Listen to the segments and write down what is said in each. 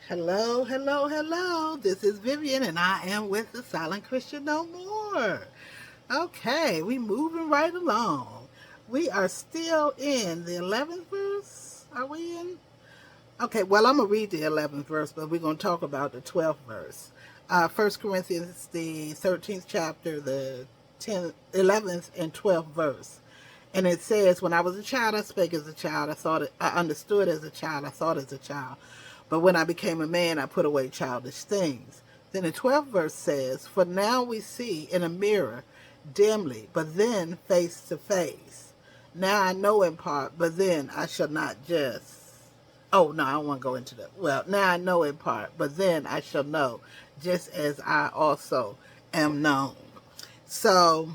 Hello, hello, hello. This is Vivian, and I am with the Silent Christian No More. Okay, we moving right along. We are still in the 11th verse. Are we in? Okay, well, I'm going to read the 11th verse, but we're going to talk about the 12th verse. 1 Corinthians, the 13th chapter, the 10th, 11th, and 12th verse. And it says, when I was a child, I spake as a child. I understood as a child. I thought as a child. But when I became a man, I put away childish things. Then the 12th verse says, for now we see in a mirror dimly, but then face to face. Now I know in part, but then I shall not just. Oh, no, I don't want to go into that. Well, now I know in part, but then I shall know, just as I also am known. So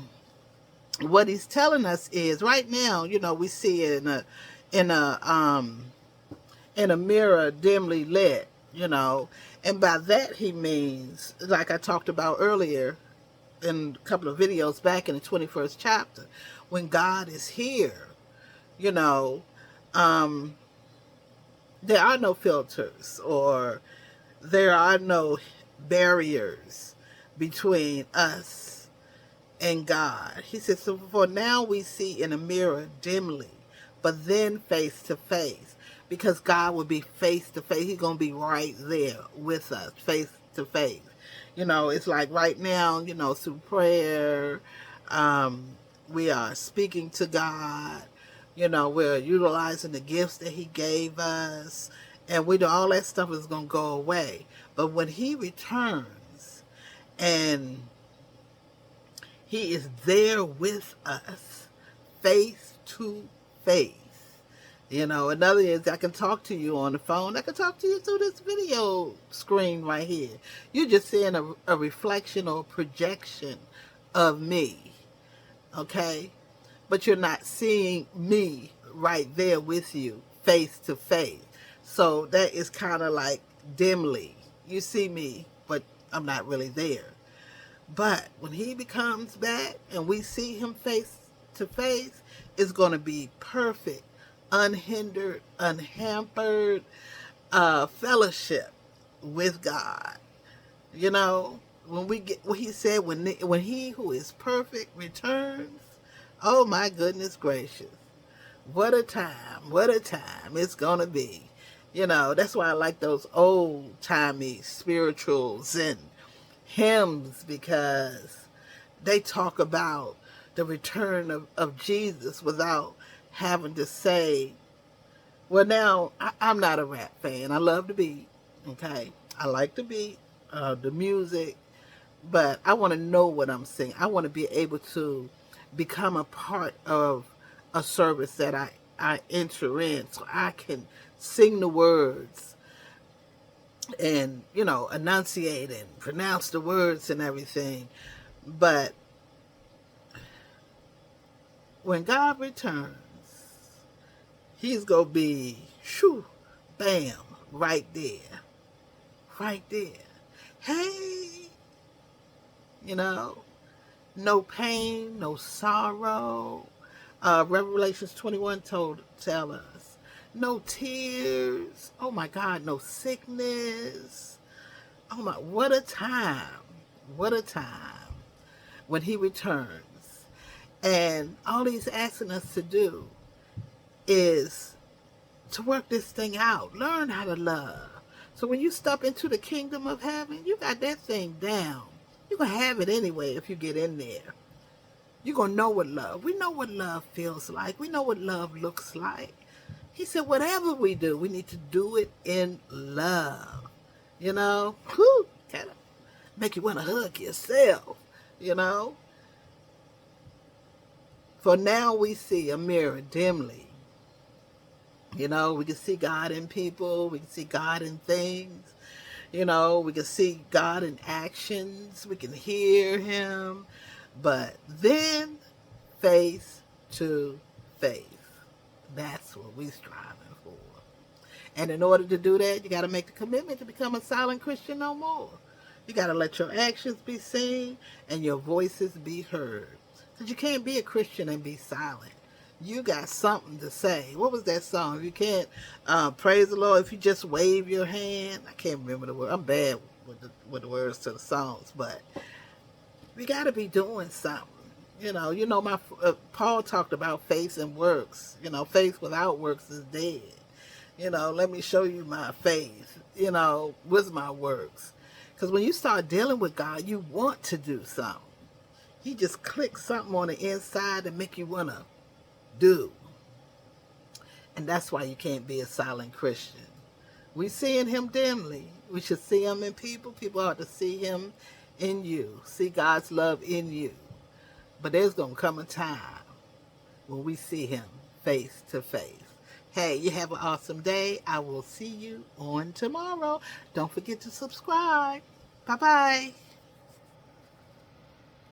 what he's telling us is right now, we see it in a in a mirror dimly lit, and by that he means, like I talked about earlier in a couple of videos back in the 21st chapter, when God is here, you know, um, there are no filters or there are no barriers between us and God. He says, so for now we see in a mirror dimly, but then face to face. Because God will be face to face. He's going to be right there with us, face to face. It's like right now, through prayer, um, we are speaking to God. We're utilizing the gifts that He gave us. And we know all that stuff is going to go away. But when He returns and He is there with us, face to face. Another is I can talk to you on the phone. I can talk to you through this video screen right here. You're just seeing a reflection or projection of me, okay? But you're not seeing me right there with you, face to face. So that is kind of like dimly. You see me, but I'm not really there. But when He becomes back and we see Him face to face, it's going to be perfect, unhindered, unhampered fellowship with God. When He said, when He who is perfect returns, oh my goodness gracious, what a time it's going to be. That's why I like those old timey spirituals and hymns, because they talk about the return of Jesus without having to say, well, now, I'm not a rap fan. I love the beat, okay? I like the beat, the music, but I want to know what I'm singing. I want to be able to become a part of a service that I enter in so I can sing the words and, enunciate and pronounce the words and everything. But when God returns, He's going to be, shoo, bam, right there. Right there. Hey, you know, no pain, no sorrow. Revelations 21 tell us. No tears. Oh my God, no sickness. Oh my, what a time. What a time when He returns. And all He's asking us to do is to work this thing out. Learn how to love. So when you step into the kingdom of heaven, you got that thing down. You're going to have it anyway if you get in there. You're going to know what love. We know what love feels like. We know what love looks like. He said, whatever we do, we need to do it in love. Whew, kind of make you want to hug yourself, you know. For now we see a mirror dimly. We can see God in people. We can see God in things. We can see God in actions. We can hear Him. But then, face to face. That's what we're striving for. And in order to do that, you got to make the commitment to become a silent Christian no more. You got to let your actions be seen and your voices be heard. Because you can't be a Christian and be silent. you got something to say. What was that song? You can't praise the Lord if you just wave your hand. I can't remember the word. I'm bad with the words to the songs, but we got to be doing something. My Paul talked about faith and works. Faith without works is dead. Let me show you my faith. With my works. Because when you start dealing with God, you want to do something. He just clicks something on the inside and make you want to do. And that's why you can't be a silent Christian. We seeing him dimly. We should see him in people. People ought to see him in you. See God's love in you. But there's going to come a time when we see him face to face. Hey, you have an awesome day. I will see you on tomorrow. Don't forget to subscribe. Bye-bye.